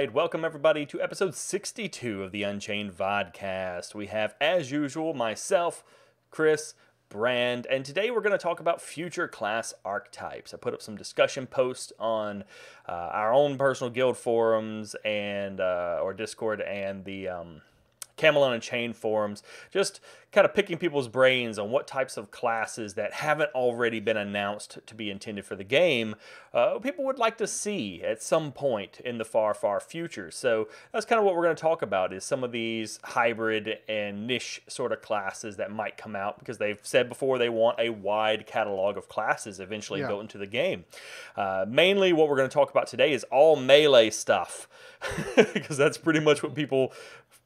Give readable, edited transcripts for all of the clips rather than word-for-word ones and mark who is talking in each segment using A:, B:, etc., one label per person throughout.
A: right, welcome everybody to episode 62 of the Unchained Vodcast. We have, as usual, myself, Kriss, Brand, and today we're going to talk about future class archetypes. I put up some discussion posts on our own personal guild forums and or Discord and the Camelot Unchained forums, just kind of picking people's brains on what types of classes that haven't already been announced to be intended for the game people would like to see at some point in the far, far future. So that's kind of what we're going to talk about, is some of these hybrid and niche sort of classes that might come out, because they've said before they want a wide catalog of classes eventually built into the game. Mainly what we're going to talk about today is all melee stuff, because that's pretty much what people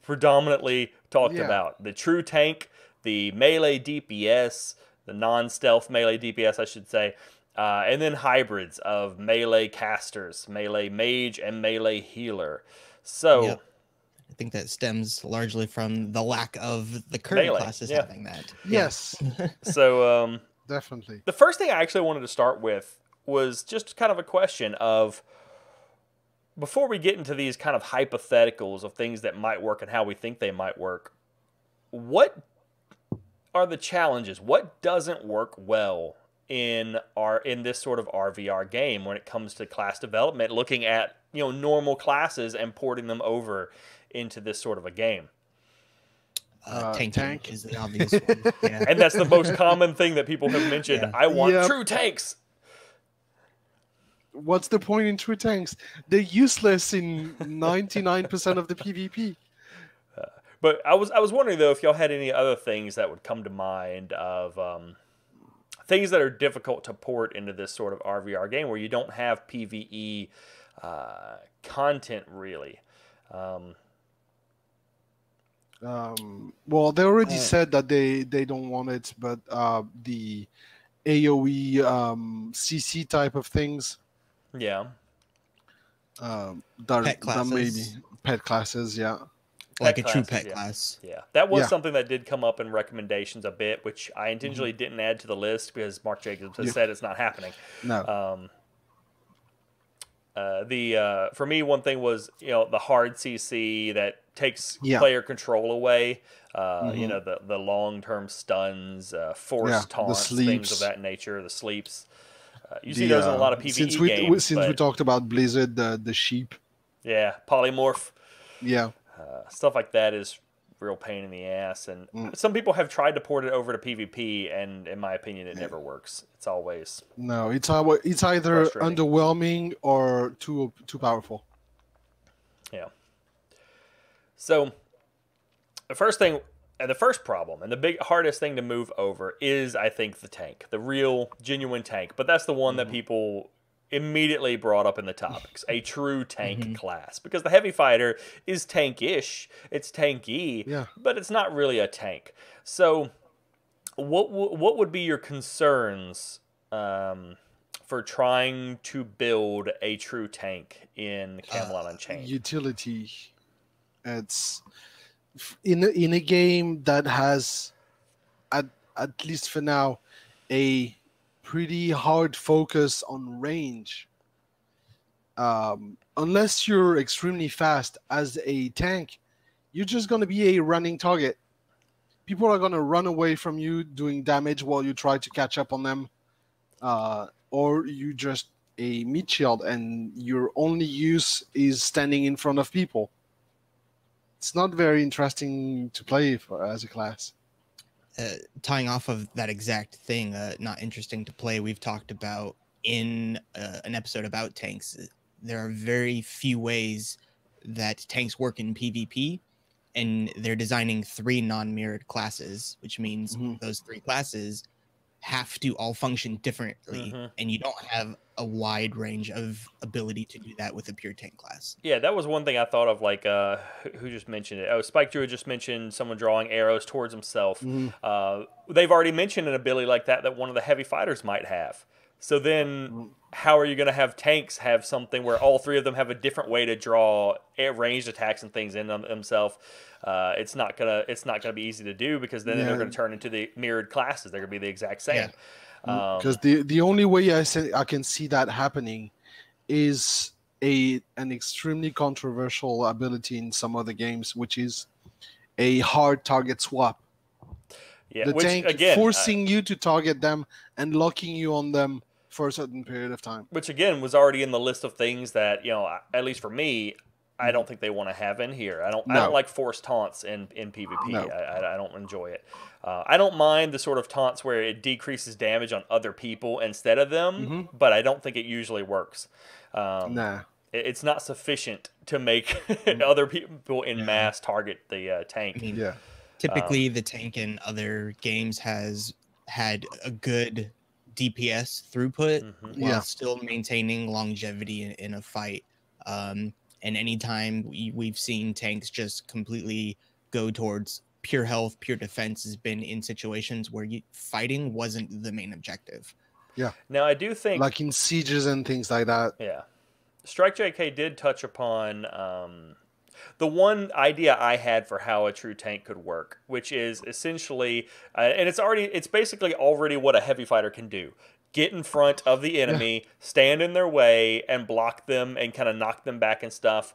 A: predominantly talked about. The true tank, the melee DPS, the non-stealth melee DPS, I should say, and then hybrids of melee casters, melee mage, and melee healer. So
B: I think that stems largely from the lack of the current classes having that.
C: Yes.
A: So
C: definitely.
A: The first thing I actually wanted to start with was just kind of a question of, before we get into these kind of hypotheticals of things that might work and how we think they might work, what are the challenges? What doesn't work well in this sort of RVR game when it comes to class development, looking at normal classes and porting them over into this sort of a game?
B: Tank is the obvious one. Yeah.
A: And that's the most common thing that people have mentioned. Yeah. I want true tanks.
C: What's the point in true tanks? They're useless in 99% of the PvP.
A: But I was wondering, though, if y'all had any other things that would come to mind of things that are difficult to port into this sort of RVR game where you don't have PvE content, really.
C: Well, they already said that they don't want it, but the AoE CC type of things.
A: Yeah.
B: Pet classes.
C: Maybe pet classes, yeah.
B: Like a true pet class.
A: Yeah. That was something that did come up in recommendations a bit, which I intentionally didn't add to the list because Mark Jacobs has said it's not happening.
C: No.
A: For me, one thing was, the hard CC that takes player control away. The long-term stuns, force taunts, things of that nature, the sleeps. You see those in a lot of PvE games.
C: Since we talked about Blizzard, the sheep.
A: Yeah, polymorph.
C: Yeah.
A: Stuff like that is real pain in the ass. And some people have tried to port it over to PvP, and in my opinion, it never works. It's always...
C: No, it's either underwhelming or too powerful.
A: Yeah. So, the first thing... And the first problem, and the hardest thing to move over is, I think, the tank. The real, genuine tank. But that's the one that people immediately brought up in the topics. A true tank class. Because the heavy fighter is tankish. It's tanky. But it's not really a tank. So, what would be your concerns for trying to build a true tank in Camelot Unchained?
C: Utility. It's... In a game that has, at least for now, a pretty hard focus on range, unless you're extremely fast as a tank, you're just going to be a running target. People are going to run away from you doing damage while you try to catch up on them, or you just a meat shield and your only use is standing in front of people. It's not very interesting to play as a class.
B: Tying off of that exact thing, not interesting to play, we've talked about in an episode about tanks. There are very few ways that tanks work in PvP, and they're designing 3 non-mirrored classes, which means those 3 classes have to all function differently, and you don't have a wide range of ability to do that with a pure tank class.
A: Yeah, that was one thing I thought of, like, who just mentioned it? Oh, Spike Drew just mentioned someone drawing arrows towards himself. They've already mentioned an ability like that one of the heavy fighters might have. So then how are you going to have tanks have something where all 3 of them have a different way to draw ranged attacks and things in themselves? It's not gonna be easy to do, because then they're going to turn into the mirrored classes. They're going to be the exact same.
C: Because the only way I can see that happening is an extremely controversial ability in some other games, which is a hard target swap.
A: Yeah,
C: The
A: which
C: tank
A: again,
C: forcing you to target them and locking you on them for a certain period of time.
A: which again was already in the list of things that, you know, at least for me, I don't think they want to have in here. I don't
C: No.
A: like forced taunts in PvP.
C: No.
A: I don't enjoy it. I don't mind the sort of taunts where it decreases damage on other people instead of them, but I don't think it usually works.
C: Nah.
A: It's not sufficient to make other people in mass target the tank.
B: I mean,
C: Yeah.
B: typically the tank in other games has had a good DPS throughput while
C: Yeah.
B: still maintaining longevity in a fight. And anytime we've seen tanks just completely go towards pure health, pure defense, has been in situations where fighting wasn't the main objective.
C: Yeah.
A: Now, I do think...
C: Like in sieges and things like that.
A: Yeah. Strike JK did touch upon the one idea I had for how a true tank could work, which is essentially, and it's basically already what a heavy fighter can do. Get in front of the enemy, stand in their way, and block them and kind of knock them back and stuff.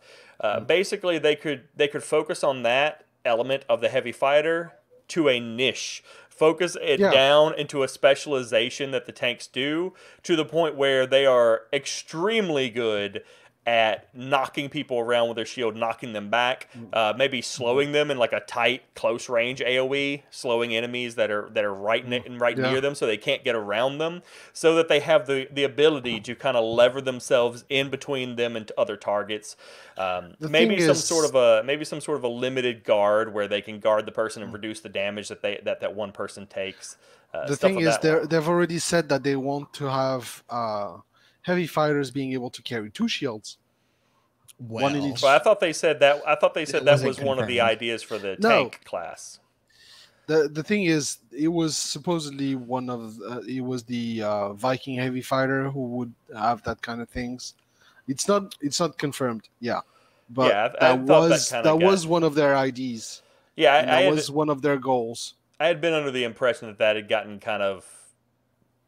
A: Basically, they could focus on that element of the heavy fighter to a niche. Focus it down into a specialization that the tanks do, to the point where they are extremely good at knocking people around with their shield, knocking them back, maybe slowing them in like a tight, close range AoE, slowing enemies that are right near them so they can't get around them, so that they have the ability to kind of lever themselves in between them and other targets. Maybe some sort of a limited guard where they can guard the person and reduce the damage that one person takes.
C: The thing is, they've already said that they want to have heavy fighters being able to carry 2 shields. One in each.
A: Well, I thought they said that was one of the ideas for the tank class.
C: The thing is, it was supposedly one of it was the Viking heavy fighter who would have that kind of things. It's not confirmed. Yeah, but that was one of their IDs.
A: Yeah,
C: that was one of their goals.
A: I had been under the impression that had gotten kind of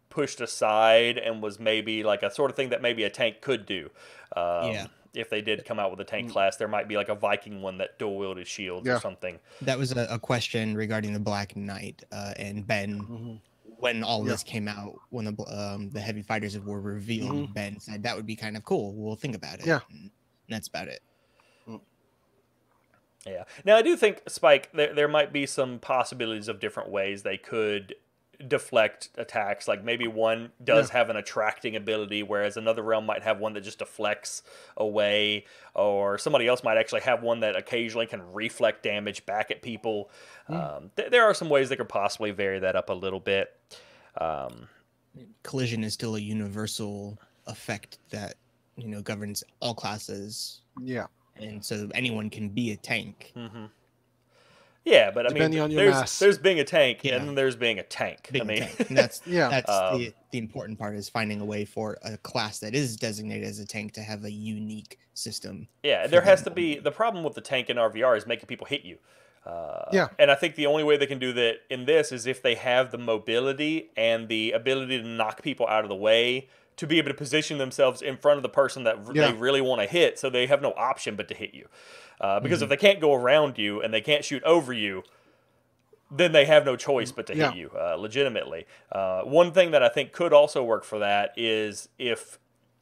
A: pushed aside and was maybe like a sort of thing that maybe a tank could do. If they did come out with a tank class, there might be like a Viking one that dual wielded shields or something.
B: That was a question regarding the Black Knight and Ben. When all this came out, when the heavy fighters were revealed, Ben said that would be kind of cool. We'll think about it.
C: Yeah,
B: and that's about it.
A: Yeah. Now I do think, Spike, there might be some possibilities of different ways they could deflect attacks. Like maybe one does have an attracting ability, whereas another realm might have one that just deflects away, or somebody else might actually have one that occasionally can reflect damage back at people. There are some ways they could possibly vary that up a little bit.
B: Collision is still a universal effect that governs all classes.
C: Yeah,
B: and so anyone can be a tank.
A: Yeah, but
C: depending on your mass.
A: There's being a tank, and then there's being a tank.
B: Tank. And that's the important part, is finding a way for a class that is designated as a tank to have a unique system.
A: Yeah, there has to be. The problem with the tank in RVR is making people hit you. And I think the only way they can do that in this is if they have the mobility and the ability to knock people out of the way, to be able to position themselves in front of the person that they really want to hit, so they have no option but to hit you. Because if they can't go around you and they can't shoot over you, then they have no choice but to hit you, legitimately. One thing that I think could also work for that is if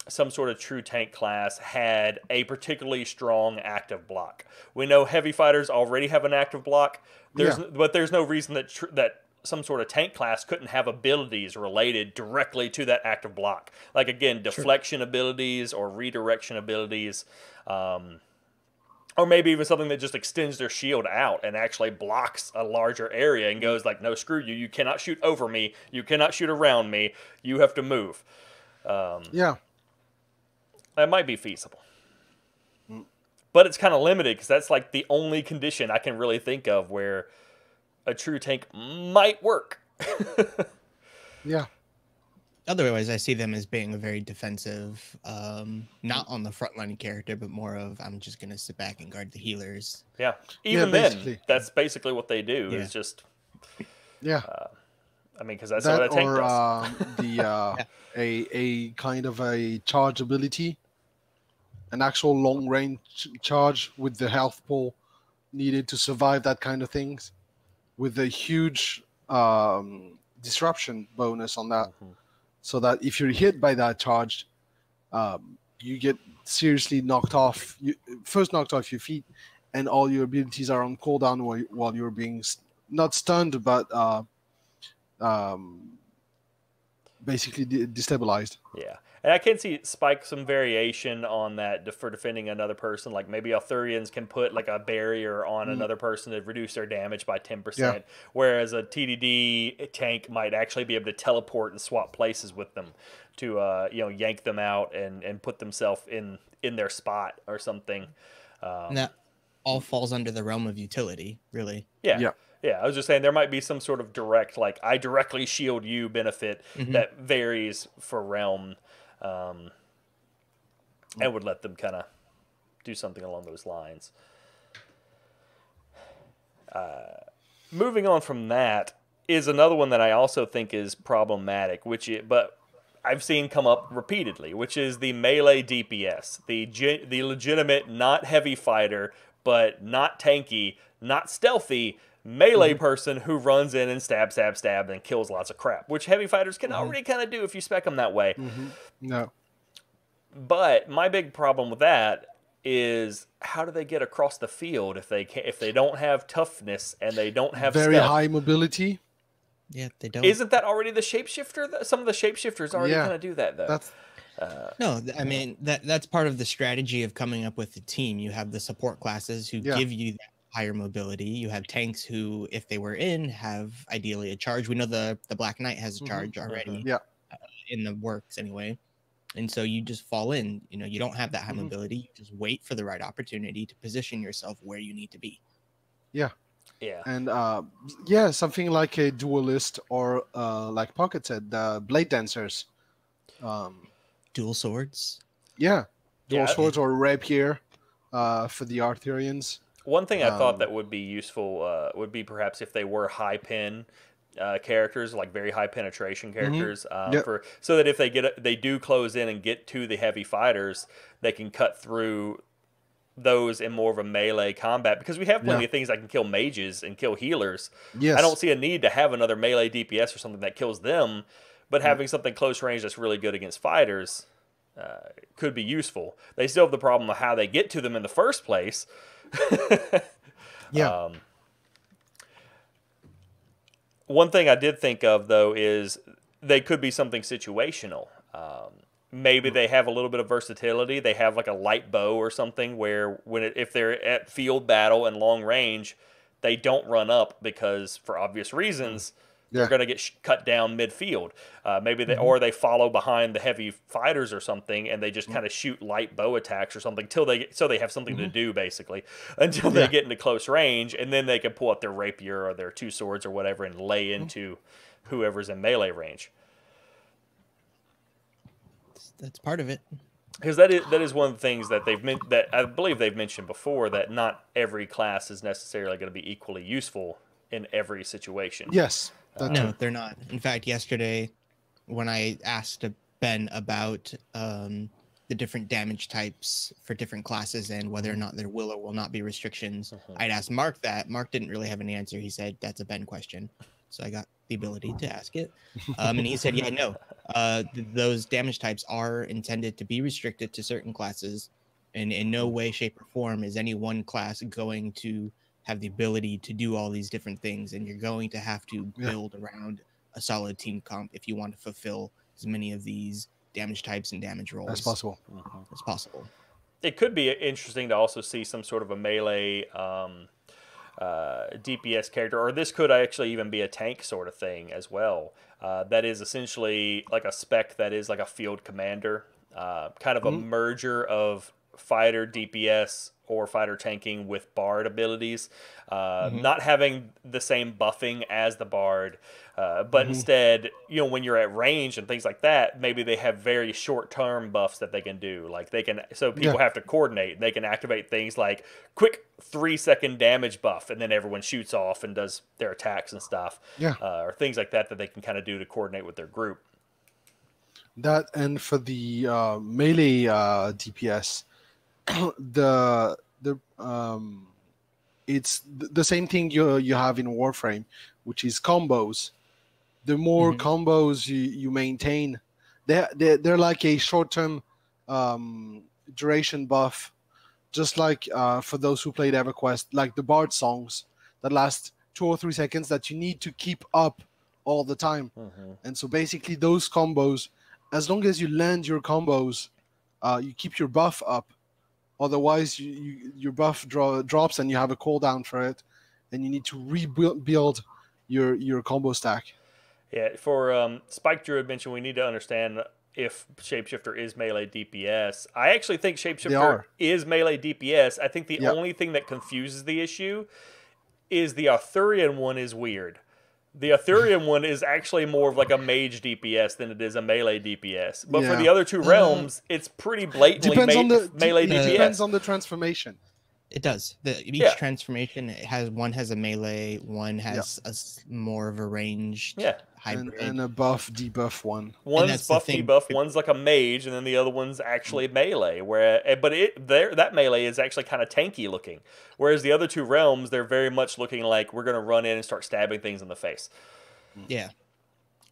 A: some sort of true tank class had a particularly strong active block. We know heavy fighters already have an active block, but there's no reason that some sort of tank class couldn't have abilities related directly to that active block. Like, again, deflection abilities or redirection abilities, or maybe even something that just extends their shield out and actually blocks a larger area and goes like, no, screw you. You cannot shoot over me. You cannot shoot around me. You have to move. That might be feasible. But it's kind of limited, because that's like the only condition I can really think of where a true tank might work.
B: Otherwise, I see them as being a very defensive, not on the frontline character, but more of, I'm just going to sit back and guard the healers.
A: Yeah. Even then, that's basically what they do. Is just... I mean, because that's what a tank does.
C: A kind of a charge ability. an actual long range charge with the health pool needed to survive that kind of things, with a huge disruption bonus on that, so that if you're hit by that charge, you get seriously knocked off. First knocked off your feet, and all your abilities are on cooldown while you're being not stunned, but basically destabilized.
A: Yeah. And I can see Spike some variation on that for defending another person. Like maybe Arthurians can put like a barrier on another person to reduce their damage by 10%, whereas a TDD tank might actually be able to teleport and swap places with them to yank them out and put themselves in their spot or something.
B: And that all falls under the realm of utility, really.
A: Yeah, I was just saying there might be some sort of direct, like I directly shield you benefit that varies for realm, and would let them kind of do something along those lines. Moving on from that is another one that I also think is problematic, but I've seen come up repeatedly, which is the melee DPS, the legitimate, not heavy fighter, but not tanky, not stealthy, melee person who runs in and stab, and kills lots of crap, which heavy fighters can already kind of do if you spec them that way.
C: No.
A: But my big problem with that is how do they get across the field if they don't have toughness and they don't have
C: very
A: stealth?
C: high mobility?
B: Yeah, they don't.
A: Isn't that already the shapeshifter? Some of the shapeshifters already kind of do that, though.
B: No, I mean that's part of the strategy of coming up with the team. You have the support classes who give you that higher mobility. You have tanks who, if they were in, have ideally a charge. We know the Black Knight has a charge already. In the works anyway. And so you just fall in. You don't have that high mobility. You just wait for the right opportunity to position yourself where you need to be.
A: Yeah.
C: And something like a duelist or like Pocket said, blade dancers.
B: Dual swords.
C: Dual swords or rapier for the Arthurians.
A: One thing I thought that would be useful would be perhaps if they were high pen characters, like very high penetration characters, so that if they do close in and get to the heavy fighters, they can cut through those in more of a melee combat, because we have plenty of things that can kill mages and kill healers. I don't see a need to have another melee DPS or something that kills them, but having something close range that's really good against fighters could be useful. They still have the problem of how they get to them in the first place. One thing I did think of, though, is they could be something situational. Maybe they have a little bit of versatility. They have like a light bow or something where if they're at field battle and long range, they don't run up because, for obvious reasons, they're going to get cut down midfield. Maybe or they follow behind the heavy fighters or something, and they just kind of shoot light bow attacks or something so they have something to do, basically, until they get into close range, and then they can pull out their rapier or their two swords or whatever and lay into whoever's in melee range.
B: That's part of it.
A: Because that is one of the things that that I believe they've mentioned before, that not every class is necessarily going to be equally useful in every situation.
B: Yes. No, they're not. In fact, yesterday when I asked Ben about the different damage types for different classes and whether or not there will or will not be restrictions, I'd asked Mark that. Mark didn't really have an answer. He said, that's a Ben question. So I got the ability to ask it. And he said, yeah, no. Those damage types are intended to be restricted to certain classes. And in no way, shape, or form is any one class going to have the ability to do all these different things, and you're going to have to build around a solid team comp if you want to fulfill as many of these damage types and damage rolls
C: as possible.
A: It could be interesting to also see some sort of a melee DPS character, or this could actually even be a tank sort of thing as well. That is essentially like a spec that is like a field commander, kind of a merger of fighter DPS or fighter tanking with bard abilities, not having the same buffing as the bard, but instead, when you're at range and things like that, maybe they have very short-term buffs that they can do. Like people have to coordinate. They can activate things like quick 3-second damage buff, and then everyone shoots off and does their attacks and stuff, or things like that they can kind of do to coordinate with their group.
C: That, and for the melee DPS, it's the same thing you have in Warframe, which is combos. The more combos you maintain, they're like a short-term duration buff, just like for those who played EverQuest, like the Bard songs that last 2 or 3 seconds that you need to keep up all the time. And so basically those combos, as long as you land your combos, you keep your buff up. Otherwise, your buff drops and you have a cooldown for it, and you need to rebuild your combo stack.
A: Yeah, for Spike Druid mentioned we need to understand if Shapeshifter is melee DPS. I actually think Shapeshifter is melee DPS. I think the only thing that confuses the issue is the Arthurian one is weird. The Arthurian one is actually more of like a mage DPS than it is a melee DPS. But for the other two realms, it's pretty blatantly melee DPS.
C: Depends on the transformation.
B: It does. Each transformation one has a melee, one has a more of a ranged hybrid,
C: and a buff debuff one.
A: One's buff debuff, one's like a mage, and then the other one's actually melee. That melee is actually kind of tanky looking, whereas the other two realms they're very much looking like we're going to run in and start stabbing things in the face.
B: Yeah.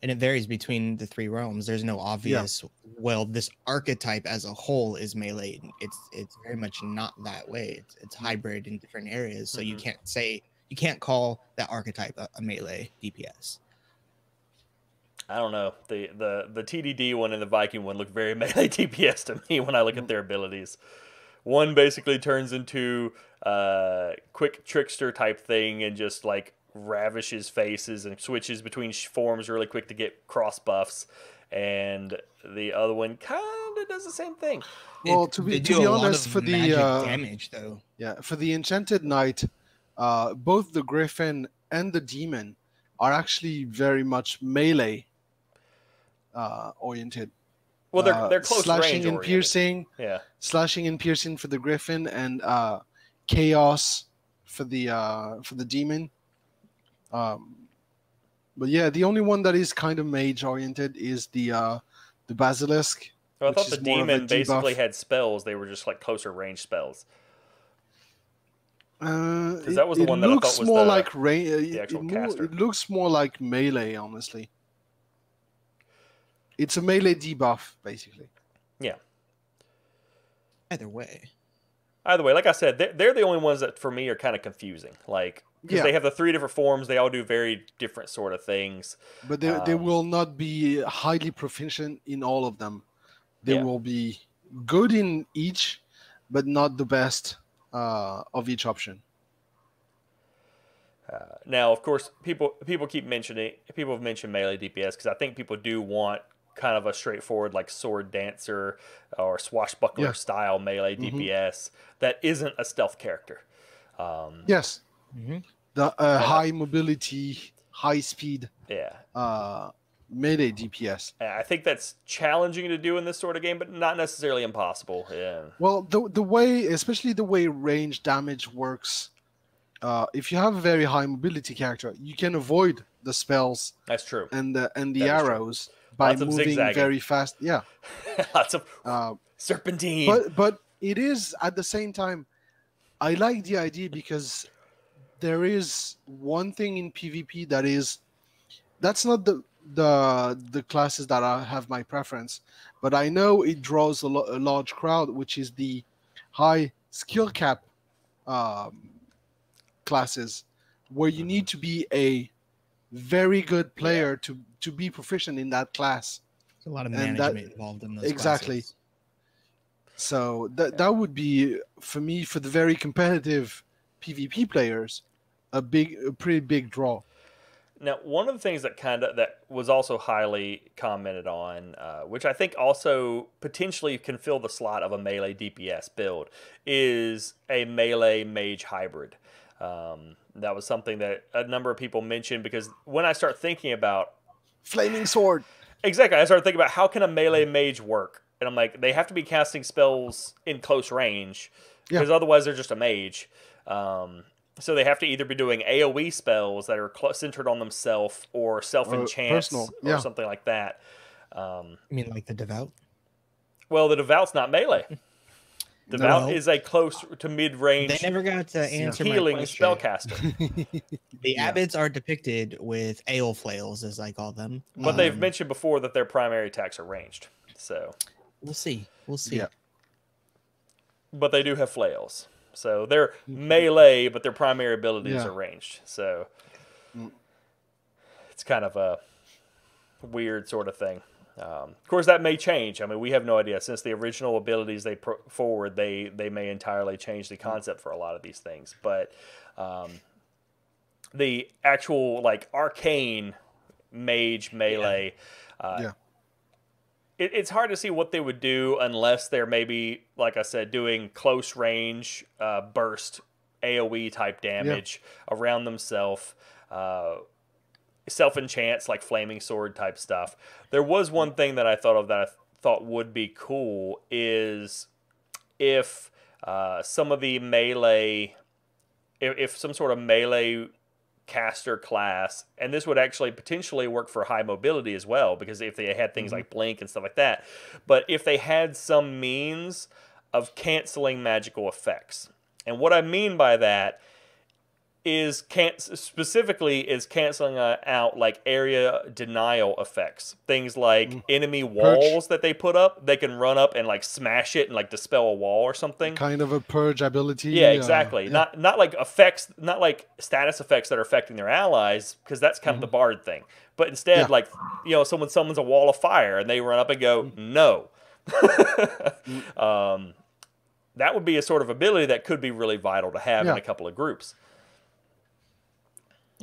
B: And it varies between the 3 realms. There's no obvious, well, this archetype as a whole is melee. It's very much not that way. It's hybrid in different areas. So you can't call that archetype a melee DPS.
A: I don't know. The TDD one and the Viking one look very melee DPS to me when I look at their abilities. One basically turns into quick trickster type thing and just like ravishes faces and switches between forms really quick to get cross buffs, and the other one kind of does the same thing.
C: Well, to be honest, for the
B: damage though,
C: for the Enchanted Knight, both the Griffin and the Demon are actually very much melee oriented.
A: Well, they're close
C: slashing
A: range
C: and
A: oriented.
C: piercing.
A: Yeah,
C: slashing and piercing for the Griffin, and chaos for the Demon. But yeah, the only one that is kind of mage oriented is the Basilisk.
A: Well, I thought the Demon basically had spells. They were just like closer range spells. That was the one that I thought was
C: more
A: the
C: actual
A: caster.
C: It looks more like melee, honestly. It's a melee debuff, basically.
A: Yeah.
B: Either way,
A: like I said, they're the only ones that for me are kind of confusing. Like, because they have the 3 different forms, they all do very different sort of things.
C: But they will not be highly proficient in all of them. They will be good in each, but not the best of each option.
A: Now, of course, people keep mentioning, people have mentioned melee DPS because I think people do want kind of a straightforward like sword dancer or swashbuckler style melee DPS that isn't a stealth character.
C: Yes. The high mobility, high speed melee DPS.
A: I think that's challenging to do in this sort of game, but not necessarily impossible. Yeah.
C: Well, the way, especially the way range damage works, if you have a very high mobility character, you can avoid the spells.
A: That's true.
C: And the arrows by moving very fast. Yeah.
A: Lots of serpentine.
C: But it is at the same time, I like the idea because there is one thing in PvP that's not the classes that I have my preference, but I know it draws a large crowd, which is the high skill cap classes, where you need to be a very good player to be proficient in that class.
B: There's a lot of management involved in those classes.
C: So that would be, for me, for the very competitive PvP players, a pretty big draw.
A: Now, one of the things that was also highly commented on, which I think also potentially can fill the slot of a melee DPS build, is a melee mage hybrid. That was something that a number of people mentioned because when I start thinking about
C: flaming sword,
A: exactly, I started thinking about how can a melee mage work, and I'm like, they have to be casting spells in close range because otherwise they're just a mage. So they have to either be doing AoE spells that are centered on themselves or self-enchants or something like that.
B: You mean like the Devout?
A: Well, the Devout's not melee. Devout is a close to mid-range
B: They never got to answer my
A: healing
B: question.
A: spellcaster.
B: The abbots are depicted with ale flails, as I call them.
A: But they've mentioned before that their primary attacks are ranged. So
B: we'll see. We'll see.
C: Yeah.
A: But they do have flails. So they're melee, but their primary abilities are ranged. So it's kind of a weird sort of thing. Of course, that may change. I mean, we have no idea. Since the original abilities they put forward, they may entirely change the concept for a lot of these things. But the actual, like, arcane mage melee, it's hard to see what they would do unless they're maybe, like I said, doing close range burst AoE type damage around themselves. Self-enchants, like flaming sword type stuff. There was one thing that I thought of that I thought would be cool is if some of the melee, if some sort of melee caster class, and this would actually potentially work for high mobility as well, because if they had things like blink and stuff like that, but if they had some means of canceling magical effects. And what I mean by that is specifically canceling out like area denial effects. Things like enemy walls that they put up, they can run up and like smash it and like dispel a wall or something.
C: Kind of a purge ability.
A: Yeah, exactly. Not like effects, not like status effects that are affecting their allies, because that's kind of the bard thing. But instead, like, you know, someone summons a wall of fire and they run up and go, no. That would be a sort of ability that could be really vital to have in a couple of groups.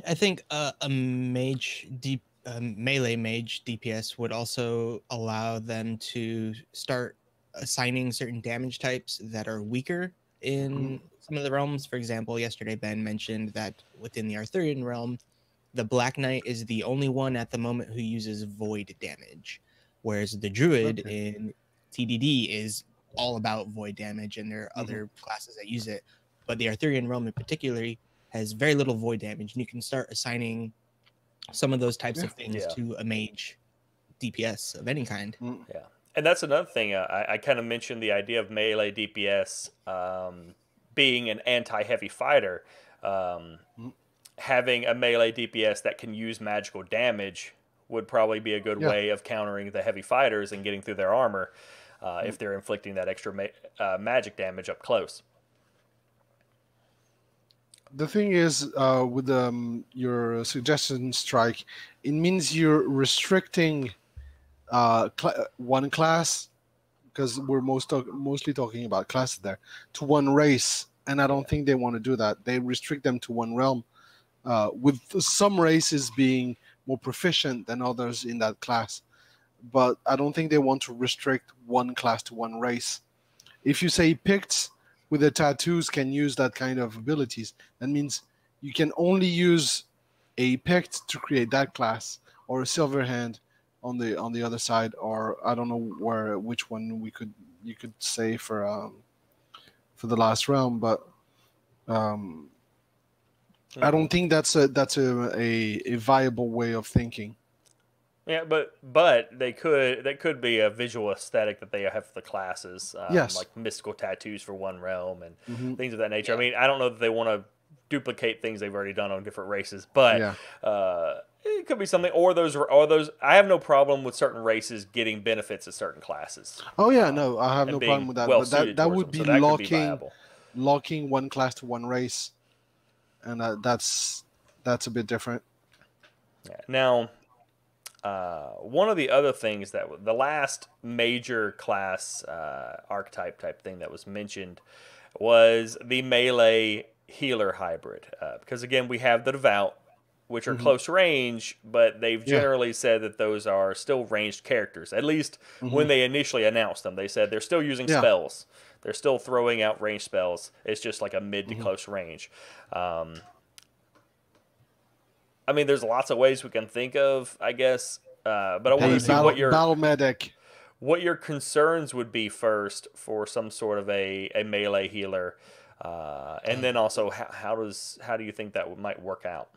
B: I think a melee mage DPS would also allow them to start assigning certain damage types that are weaker in some of the realms. For example, yesterday Ben mentioned that within the Arthurian realm, the Black Knight is the only one at the moment who uses void damage, whereas the Druid in TDD is all about void damage, and there are other classes that use it. But the Arthurian realm in particular has very little void damage, and you can start assigning some of those types of things to a mage DPS of any kind.
A: Yeah, and that's another thing. I kind of mentioned the idea of melee DPS being an anti-heavy fighter. Having a melee DPS that can use magical damage would probably be a good way of countering the heavy fighters and getting through their armor if they're inflicting that extra magic damage up close.
C: The thing is, with your suggestion strike, it means you're restricting one class, because we're mostly talking about classes there, to one race, and I don't think they want to do that. They restrict them to one realm, with some races being more proficient than others in that class. But I don't think they want to restrict one class to one race. If you say Picts with the tattoos can use that kind of abilities, that means you can only use a Pict to create that class, or a Silverhand on the other side, or I don't know which one you could say for the last round, but I don't think that's a viable way of thinking.
A: Yeah, but that could be a visual aesthetic that they have for the classes, like mystical tattoos for one realm and things of that nature. I mean, I don't know that they want to duplicate things they've already done on different races, but it could be something. Or those. I have no problem with certain races getting benefits of certain classes.
C: Oh yeah, no, I have no problem with that. But that would be locking one class to one race, and that's a bit different.
A: Yeah. Now. One of the other things that the last major class archetype type thing that was mentioned was the melee healer hybrid. Because again, we have the Devout, which are close range, but they've generally said that those are still ranged characters. At least when they initially announced them, they said they're still using spells. They're still throwing out ranged spells. It's just like a mid to close range. I mean, there's lots of ways we can think of, I guess, but I want to see what your
C: battle medic,
A: what your concerns would be first for some sort of a melee healer, and then also how do you think that might work out?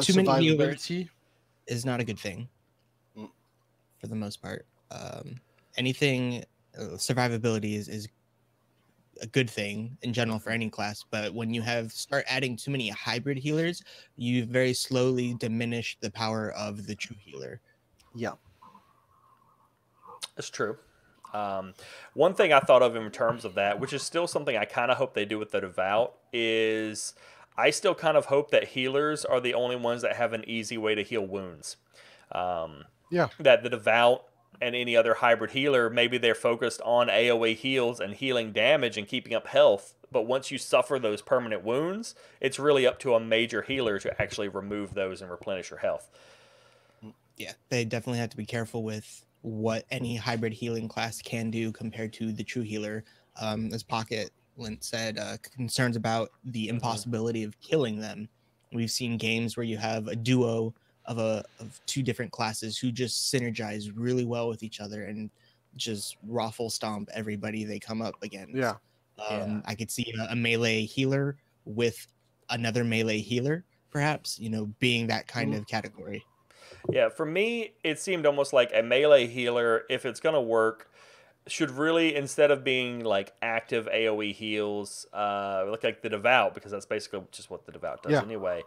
B: Too many healers is not a good thing for the most part. Anything survivability is a good thing in general for any class. But when you start adding too many hybrid healers, you very slowly diminish the power of the true healer.
C: Yeah.
A: That's true. One thing I thought of in terms of that, which is still something I kind of hope they do with the Devout, is I still kind of hope that healers are the only ones that have an easy way to heal wounds.
C: Yeah.
A: That the Devout and any other hybrid healer, maybe they're focused on AoE heals and healing damage and keeping up health. But once you suffer those permanent wounds, it's really up to a major healer to actually remove those and replenish your health.
B: Yeah, they definitely have to be careful with what any hybrid healing class can do compared to the true healer. As Pocket Lint said, concerns about the impossibility of killing them. We've seen games where you have a duo of two different classes who just synergize really well with each other and just raffle stomp everybody they come up against.
C: Yeah.
B: I could see a melee healer with another melee healer, perhaps, being that kind of category.
A: Yeah, for me, it seemed almost like a melee healer, if it's going to work, should really, instead of being like active AoE heals, look like the Devout, because that's basically just what the Devout does anyway,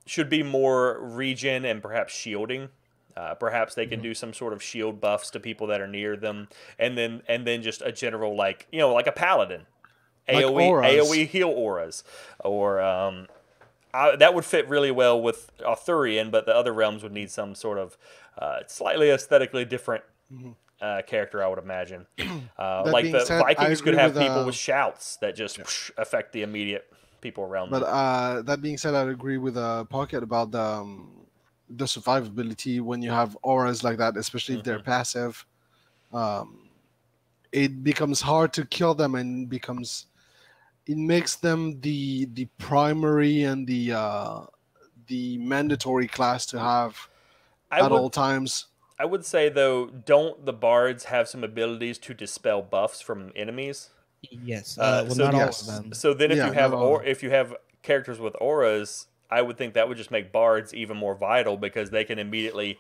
A: should be more regen and perhaps shielding. Perhaps they can do some sort of shield buffs to people that are near them, and then just a general, like a paladin, AoE heal auras, or that would fit really well with Arthurian, but the other realms would need some sort of slightly aesthetically different character, I would imagine. Like the Vikings could have people with shouts that just affect the immediate people around them.
C: But that being said, I'd agree with Pocket about the survivability when you have auras like that, especially if they're passive. It becomes hard to kill them, and it makes them the primary and the mandatory class to have at all times.
A: I would say, though, don't the bards have some abilities to dispel buffs from enemies?
B: Yes. Not all of them.
A: So then if you have characters with auras, I would think that would just make bards even more vital, because they can immediately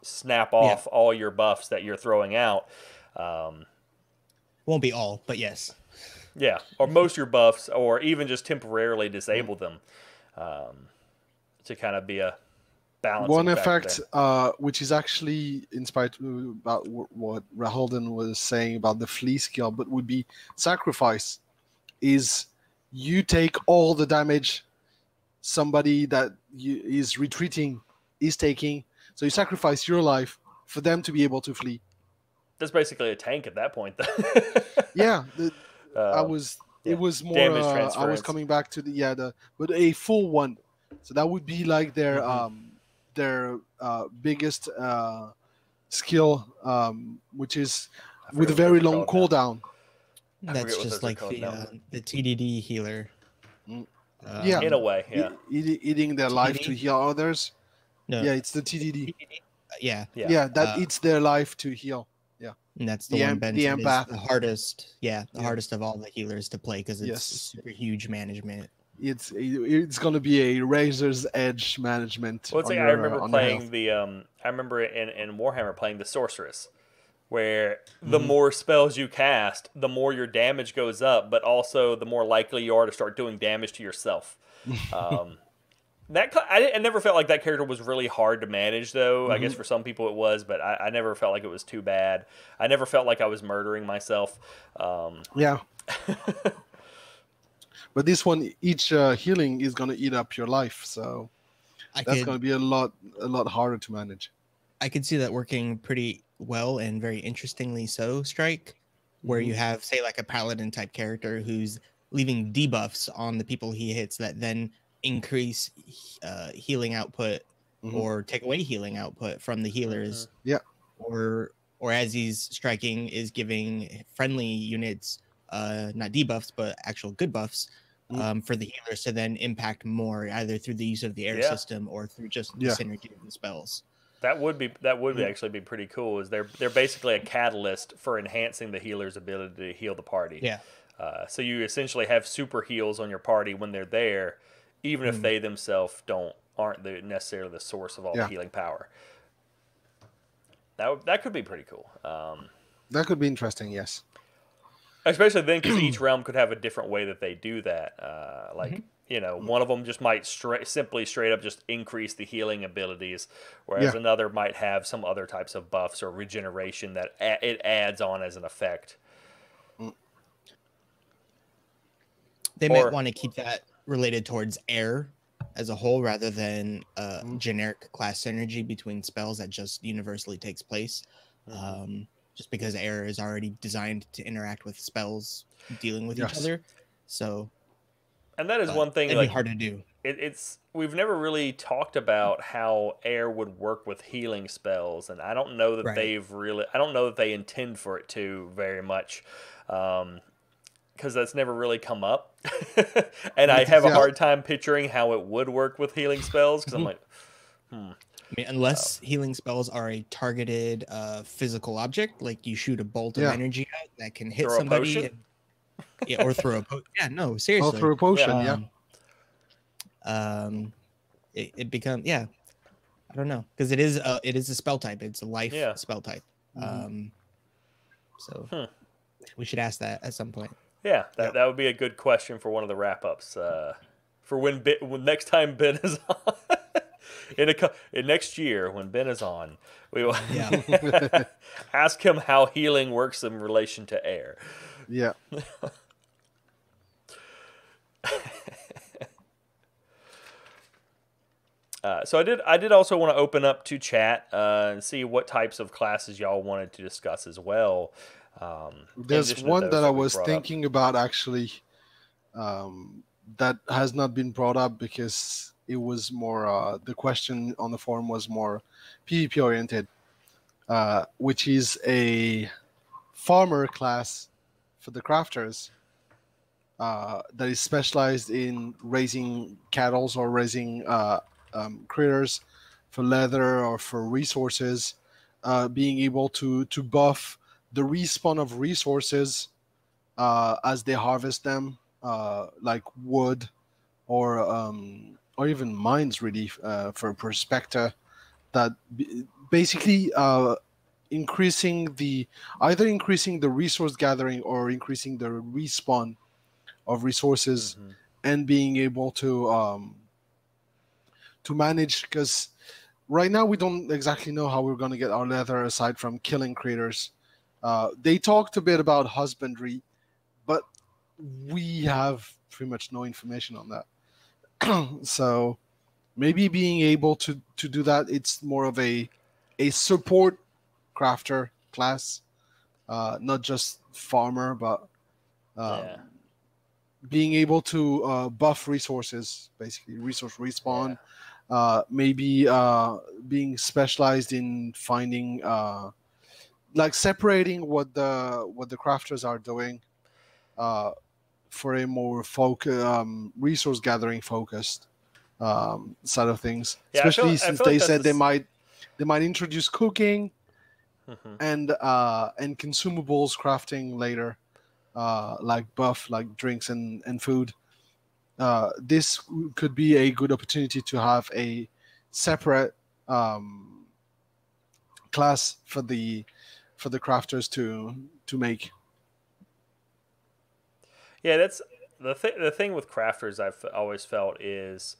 A: snap off all your buffs that you're throwing out.
B: Won't be all, but yes.
A: Yeah, or most of your buffs, or even just temporarily disable them to kind of be a balancing
C: One
A: factor
C: effect, which is actually inspired about what Raholden was saying about the flea skill, but would be sacrifice, is you take all the damage somebody that is retreating is taking, so you sacrifice your life for them to be able to flee.
A: That's basically a tank at that point, though.
C: Yeah. It was more I was coming back to but a full one, so that would be like their biggest skill, which is with a very long cooldown.
B: That's just like the TDD healer.
A: In a way,
C: eating their life to heal others.
B: No.
C: Yeah, it's the TDD.
B: Yeah,
C: that eats their life to heal.
B: And that's the one Ben said is
C: empath.
B: the hardest. Yeah, the hardest of all the healers to play, because it's super huge management.
C: It's going to be a razor's edge management.
A: Well, I remember playing I remember in Warhammer playing the Sorceress, where the more spells you cast, the more your damage goes up, but also the more likely you are to start doing damage to yourself. I never felt like that character was really hard to manage, though. I guess for some people it was, but I never felt like it was too bad. I never felt like I was murdering myself.
C: Yeah. But this one, each healing is going to eat up your life, so that's going to be a lot harder to manage.
B: I could see that working pretty well, and very interestingly so, Strike, where you have, say, like a paladin type character who's leaving debuffs on the people he hits that then increase healing output or take away healing output from the healers. Or as he's striking, is giving friendly units not debuffs but actual good buffs for the healers to then impact more, either through the use of the air system or through just the synergy of the spells.
A: That would actually be pretty cool. Is they're basically a catalyst for enhancing the healer's ability to heal the party.
B: Yeah.
A: So you essentially have super heals on your party when they're there, even if they themselves aren't necessarily the source of all the healing power. That could be pretty cool.
C: That could be interesting, yes.
A: Especially then, because each realm could have a different way that they do that. Like, one of them just might simply straight up just increase the healing abilities, whereas another might have some other types of buffs or regeneration that it adds on as an effect.
B: They might want to keep that related towards air as a whole, rather than generic class synergy between spells that just universally takes place. Just because air is already designed to interact with spells dealing with each other. So,
A: and that is one thing
B: it'd be hard to do.
A: We've never really talked about how air would work with healing spells, and I don't know that I don't know that they intend for it to very much, because that's never really come up. And I have a hard time picturing how it would work with healing spells, because I'm like,
B: I mean, unless healing spells are a targeted physical object, like you shoot a bolt of energy out that can hit somebody, or throw a potion. Yeah, no, seriously.
C: Or throw a potion,
B: it becomes I don't know, because it is a spell type. It's a life spell type. So we should ask that at some point.
A: Yeah, that would be a good question for one of the wrap ups. For when next time Ben is on. In next year, when Ben is on, we will ask him how healing works in relation to air.
C: Yeah.
A: So I did also want to open up to chat and see what types of classes y'all wanted to discuss as well.
C: There's one that I was thinking about, actually, that has not been brought up because it was more the question on the forum was more PvP oriented, which is a farmer class for the crafters that is specialized in raising cattle or raising critters for leather or for resources, being able to buff the respawn of resources as they harvest them, like wood or even mines, really, for Prospector, that basically increasing the resource gathering or increasing the respawn of resources, and being able to manage, because right now we don't exactly know how we're going to get our leather aside from killing critters. They talked a bit about husbandry, but we have pretty much no information on that. So maybe being able to do that, it's more of a support crafter class, not just farmer, but being able to buff resources, basically resource respawn. Maybe being specialized in finding, like separating what the crafters are doing for a more resource gathering focused side of things. Especially since they said they might introduce cooking and consumables crafting later, like buff, like drinks and food. This could be a good opportunity to have a separate class for the crafters to make.
A: Yeah, that's the thing with crafters. I've always felt is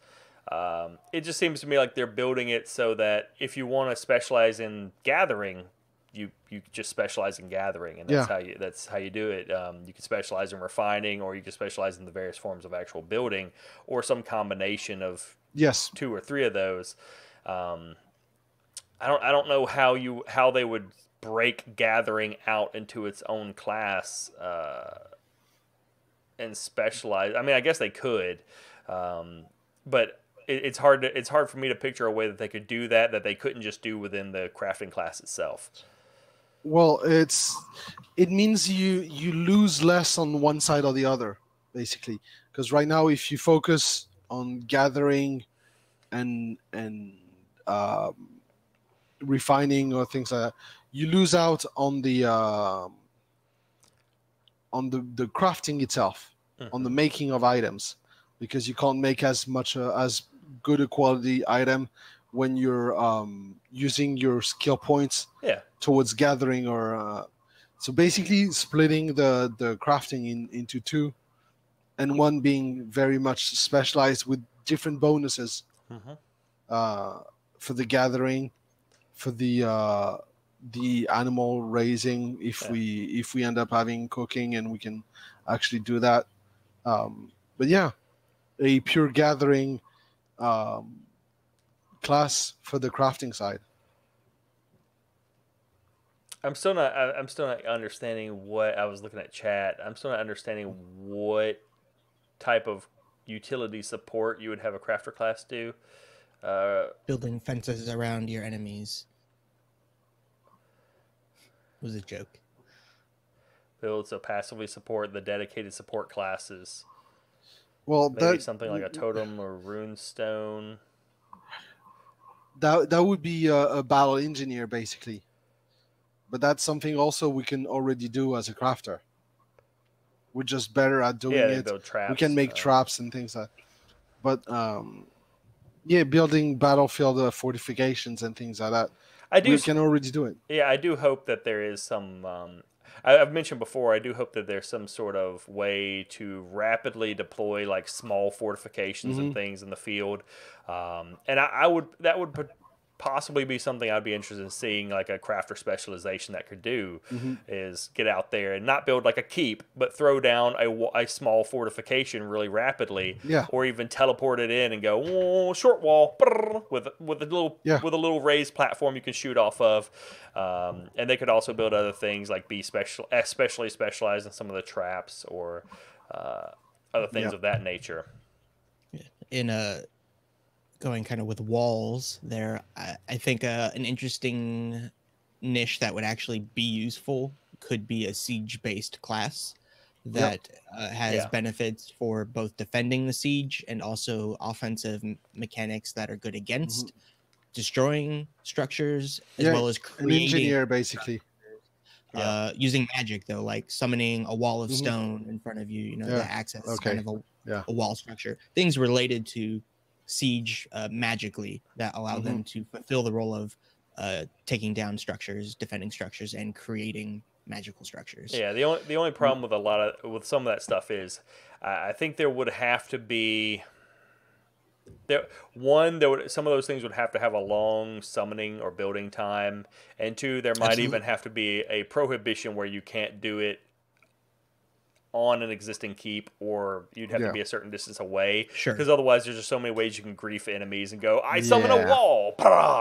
A: it just seems to me like they're building it so that if you want to specialize in gathering, you just specialize in gathering, and that's how you do it. You can specialize in refining, or you can specialize in the various forms of actual building, or some combination of 2 or 3 of those. I don't know how they would break gathering out into its own class and specialize. I mean, I guess they could, but it's hard for me to picture a way that they could do that they couldn't just do within the crafting class itself.
C: Well, it means you lose less on one side or the other, basically, because right now if you focus on gathering and refining or things like that, you lose out on the crafting itself, on the making of items, because you can't make as much as good a quality item when you're using your skill points towards gathering or So basically, splitting the crafting into two, and one being very much specialized with different bonuses for the gathering, for the animal raising. If we end up having cooking and we can actually do that, but yeah, a pure gathering class for the crafting side.
A: I'm still not understanding what I was looking at chat. I'm still not understanding what type of utility support you would have a crafter class do.
B: Building fences around your enemies. It was a joke.
A: Build so passively support the dedicated support classes.
C: Well,
A: maybe something like a totem or rune stone.
C: That would be a battle engineer basically. But that's something also we can already do as a crafter. We're just better at doing it.
A: Build traps,
C: we can make traps and things like that. But building battlefield fortifications and things like that. We can already do it.
A: Yeah, I do hope that there is some. I've mentioned before. I do hope that there's some sort of way to rapidly deploy like small fortifications and things in the field, and that would possibly be something I'd be interested in seeing, like a crafter specialization that could do is get out there and not build like a keep, but throw down a small fortification really rapidly, or even teleport it in and go short wall with a little raised platform you can shoot off of, and they could also build other things like be especially specialized in some of the traps or other things of that nature.
B: In going kind of with walls there, I think an interesting niche that would actually be useful could be a siege-based class that has benefits for both defending the siege and also offensive mechanics that are good against destroying structures as well as creating
C: an engineer basically.
B: Using magic though, like summoning a wall of stone in front of you, that acts as kind of a wall structure. Things related to siege magically that allow them to fulfill the role of taking down structures, defending structures, and creating magical structures.
A: Yeah, the only problem with some of that stuff is I think there would have to be some of those things would have to have a long summoning or building time, and two, there might even have to be a prohibition where you can't do it on an existing keep, or you'd have to be a certain distance away.
B: Sure.
A: Because otherwise, there's just so many ways you can grief enemies and go, I summon a wall,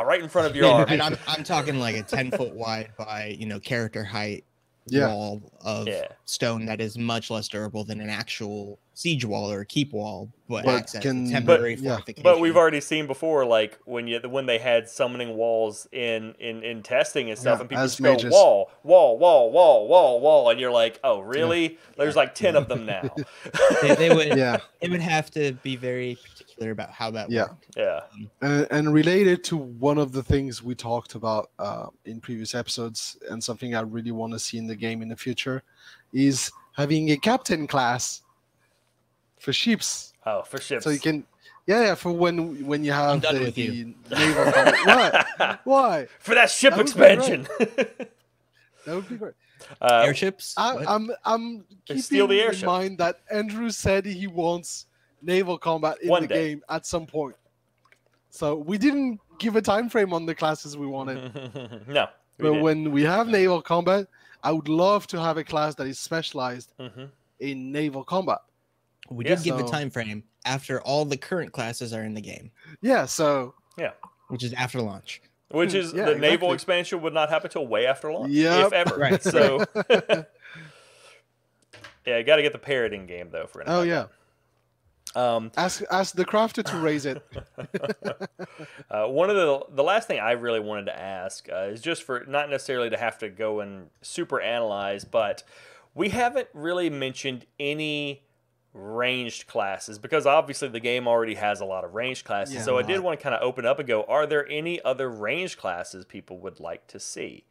A: right in front of your army.
B: And I'm talking like a 10-foot wide by character height wall of stone that is much less durable than an actual siege wall or keep wall, but acts as a temporary fortification.
A: But we've already seen before, like when they had summoning walls in testing and stuff, and people just go wall, and you're like, oh really? There's like 10 of them now.
B: they would have to be very particular about how that worked.
A: Yeah.
C: And related to one of the things we talked about in previous episodes, and something I really want to see in the game in the future, is having a captain class for ships.
A: Oh, for ships.
C: So you can, for when you have the naval combat. Why?
A: For that ship expansion.
C: That would be great.
B: Airships.
C: I'm keeping in mind that Andrew said he wants naval combat in the game at some point. So we didn't give a time frame on the classes we wanted.
A: No.
C: But when we have naval combat, I would love to have a class that is specialized in naval combat.
B: We did give a time frame after all the current classes are in the game.
C: Yeah, so
B: which is after launch.
A: Which is the naval expansion would not happen till way after launch, if ever.
B: Right.
A: So you got to get the parroting game though for
C: ask the crafter to raise it.
A: One of the last thing I really wanted to ask is just for not necessarily to have to go and super analyze, but we haven't really mentioned any ranged classes, because obviously the game already has a lot of ranged classes. So I did want to kind of open up and go, are there any other ranged classes people would like to see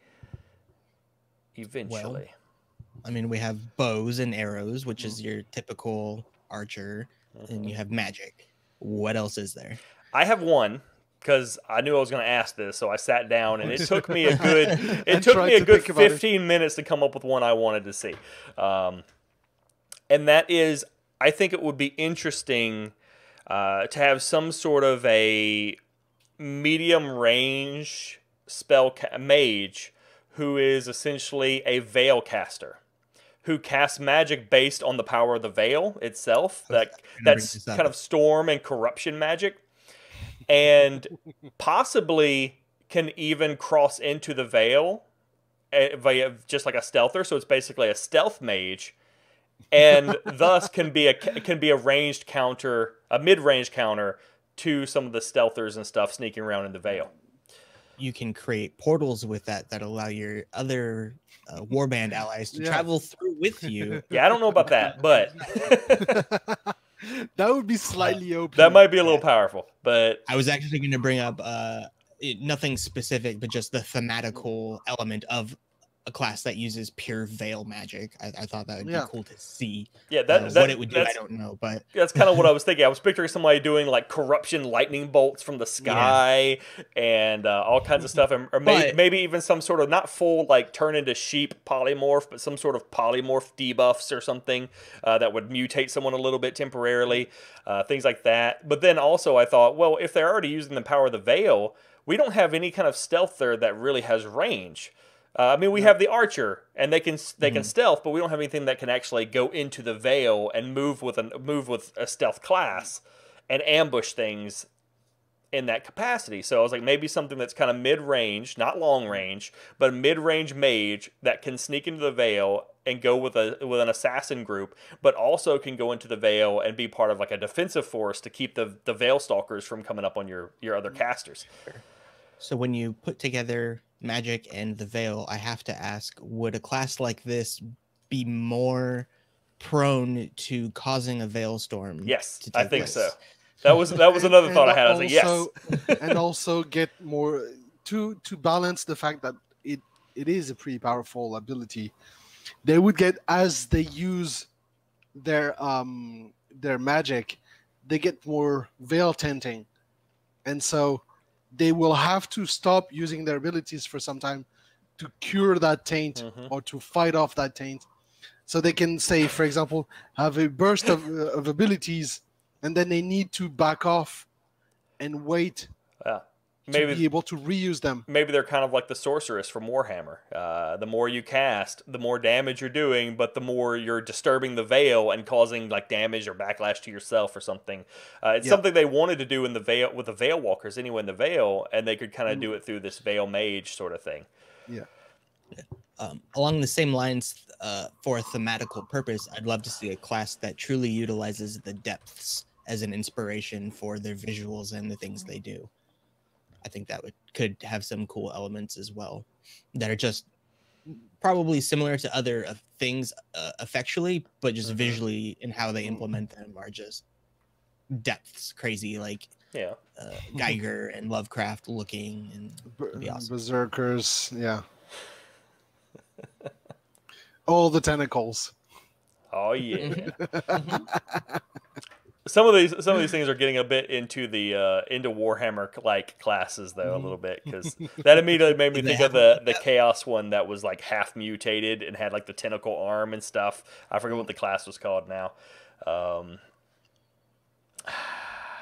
A: eventually?
B: Well, I mean, we have bows and arrows, which is your typical archer, and you have magic. What else is there?
A: I have one, because I knew I was going to ask this, so I sat down and it took me a good
C: And tried to think about it.
A: 15 minutes to come up with one I wanted to see. And that is, I think it would be interesting to have some sort of a medium range mage who is essentially a veil caster, who casts magic based on the power of the veil itself. That's kind of storm and corruption magic, and possibly can even cross into the veil via just like a stealther. So it's basically a stealth mage, and thus can be a ranged counter, a mid-range counter to some of the stealthers and stuff sneaking around in the veil.
B: You can create portals with that allow your other warband allies to travel through with you.
A: Yeah, I don't know about that, but
C: that would be slightly OP.
A: That might be a little powerful. But
B: I was actually going to bring up nothing specific, but just the thematical element of a class that uses pure veil magic. I thought that would be cool to see.
A: Yeah,
B: what it would do, I don't know, but
A: that's kind of what I was thinking. I was picturing somebody doing like corruption lightning bolts from the sky and all kinds of stuff, or maybe even some sort of not full like turn into sheep polymorph, but some sort of polymorph debuffs or something that would mutate someone a little bit temporarily, things like that. But then also I thought, well, if they're already using the power of the veil, we don't have any kind of stealther that really has range. I mean, we have the archer, and they can stealth, but we don't have anything that can actually go into the veil and move with a stealth class and ambush things in that capacity. So I was like, maybe something that's kind of mid-range, not long-range, but a mid-range mage that can sneak into the veil and go with an assassin group, but also can go into the veil and be part of like a defensive force to keep the veil stalkers from coming up on your other casters.
B: So when you put together magic and the veil, I have to ask, would a class like this be more prone to causing a veil storm?
A: Yes, I think so. That was another thought I had. I was like, yes.
C: And also get more to balance the fact that it is a pretty powerful ability. They would get, as they use their magic, they get more veil tinting, and so they will have to stop using their abilities for some time to cure that taint or to fight off that taint. So they can say, for example, have a burst of abilities, and then they need to back off and wait to be able to reuse them.
A: Maybe they're kind of like the sorceress from Warhammer. The more you cast, the more damage you're doing, but the more you're disturbing the veil and causing like damage or backlash to yourself or something. It's something they wanted to do in the veil with the Veil Walkers anyway in the veil, and they could kind of do it through this veil mage sort of thing.
C: Yeah.
B: Along the same lines, for a thematical purpose, I'd love to see a class that truly utilizes the depths as an inspiration for their visuals and the things they do. I think that could have some cool elements as well that are just probably similar to other things effectually, but just visually in how they implement them are just depths, crazy, like Geiger and Lovecraft looking, and it'd be awesome.
C: Berserkers, all the tentacles.
A: Oh yeah. Some of these things are getting a bit into the into Warhammer like classes though a little bit, because that immediately made me think of the Chaos one that was like half mutated and had like the tentacle arm and stuff. I forget what the class was called now. I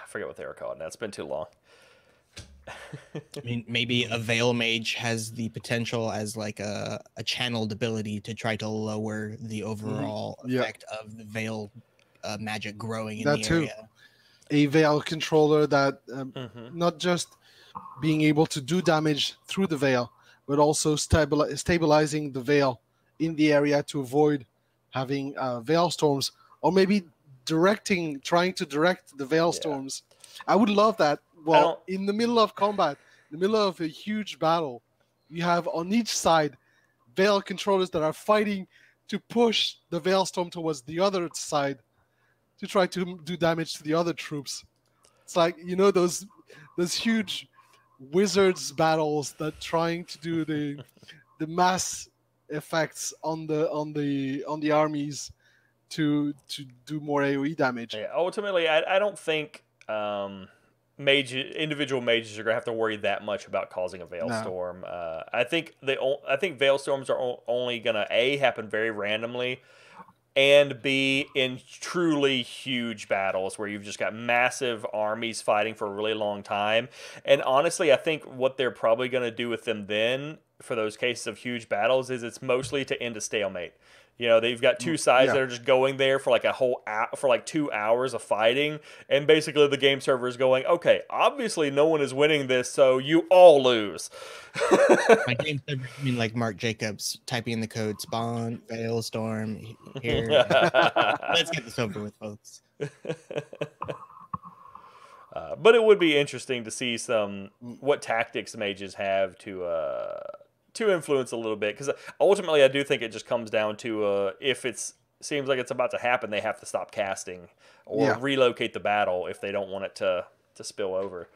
A: forget what they were called now. It's been too long.
B: I mean, maybe a Veil Mage has the potential as like a channeled ability to try to lower the overall effect of the Veil magic growing in the area.
C: A Veil controller that not just being able to do damage through the Veil, but also stabilizing the Veil in the area to avoid having Veil storms, or maybe trying to direct the Veil storms. I would love that. Well, in the middle of combat, in the middle of a huge battle, you have on each side Veil controllers that are fighting to push the Veil storm towards the other side to try to do damage to the other troops. It's like, you know, those huge wizards battles that trying to do the mass effects on the armies to do more AoE damage.
A: Yeah, ultimately, I don't think individual mages are gonna have to worry that much about causing a Veilstorm. I think Veilstorms are only gonna happen very randomly, and B, in truly huge battles where you've just got massive armies fighting for a really long time. And honestly, I think what they're probably going to do with them then, for those cases of huge battles, is it's mostly to end a stalemate. You know, they've got two sides that are just going there for like for like 2 hours of fighting, and basically the game server is going, okay, obviously no one is winning this, so you all lose.
B: My game server, I mean, like Mark Jacobs typing in the code spawn Veilstorm here. Let's get this over with, folks.
A: But it would be interesting to see what tactics mages have to influence a little bit, because ultimately I do think it just comes down to if it seems like it's about to happen, they have to stop casting or relocate the battle if they don't want it to spill over.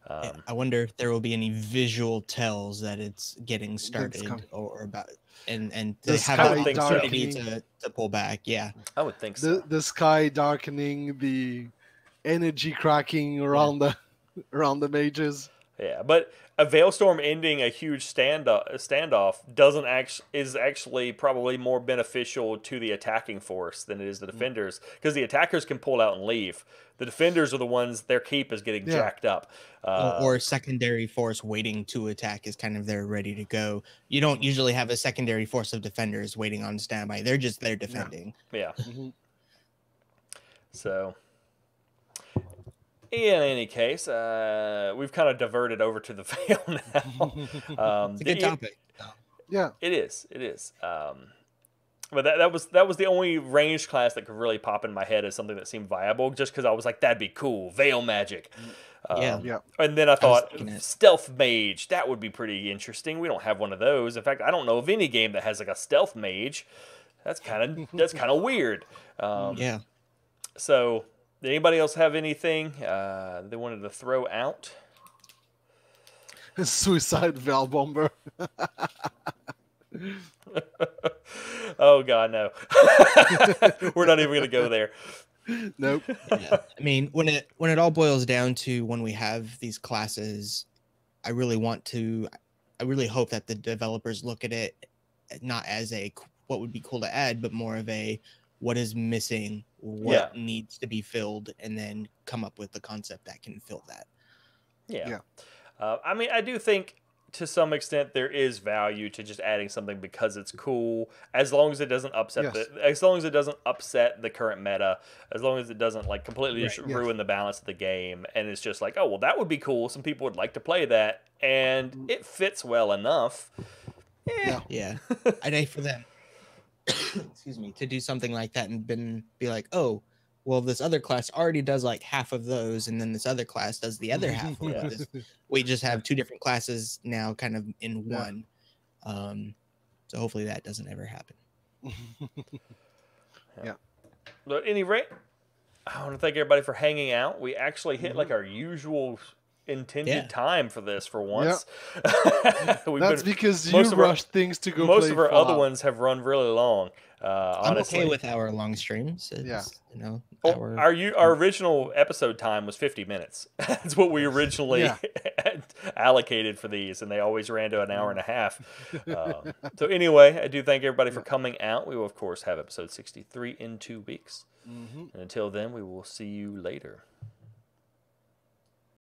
B: I wonder if there will be any visual tells that it's getting started or about, and they have an opportunity to pull back. Yeah,
A: I would think so.
C: The sky darkening, the energy cracking around the mages.
A: Yeah, but a Veilstorm ending a huge standoff is actually probably more beneficial to the attacking force than it is the defenders, because the attackers can pull out and leave. The defenders are the ones, their keep is getting jacked up.
B: Or secondary force waiting to attack is kind of there ready to go. You don't usually have a secondary force of defenders waiting on standby. They're just there defending.
A: Yeah. So, in any case, we've kind of diverted over to the Veil now.
B: It's a good topic.
C: Yeah,
A: it is. It is. But that was the only ranged class that could really pop in my head as something that seemed viable, just because I was like, that'd be cool, Veil magic. And then I thought stealth mage, that would be pretty interesting. We don't have one of those. In fact, I don't know of any game that has like a stealth mage. That's kind of weird. So, did anybody else have anything they wanted to throw out?
C: Suicide Veil Bomber.
A: Oh God, no. We're not even going to go there.
C: Nope.
B: I mean, when it all boils down to when we have these classes, I really hope that the developers look at it not as a what would be cool to add, but more of a what is missing, what needs to be filled, and then come up with the concept that can fill that.
A: I mean, I do think to some extent there is value to just adding something because it's cool, as long as it doesn't upset the current meta, as long as it doesn't like completely ruin the balance of the game, and it's just like, oh well, that would be cool, some people would like to play that, and it fits well enough. I'd hate for them
B: excuse me, to do something like that and be like, oh, well, this other class already does like half of those, and then this other class does the other half of this. We just have two different classes now kind of in one. So hopefully that doesn't ever happen.
A: But at any rate, I want to thank everybody for hanging out. We actually hit like our usual intended time for this for once.
C: That's because you rushed things to go.
A: Most of our other ones have run really long. Honestly,
B: I'm okay with our long streams.
A: Our original episode time was 50 minutes. That's what we originally allocated for these, and they always ran to an hour and a half. So anyway, I do thank everybody for coming out. We will, of course, have episode 63 in 2 weeks. And until then, we will see you later.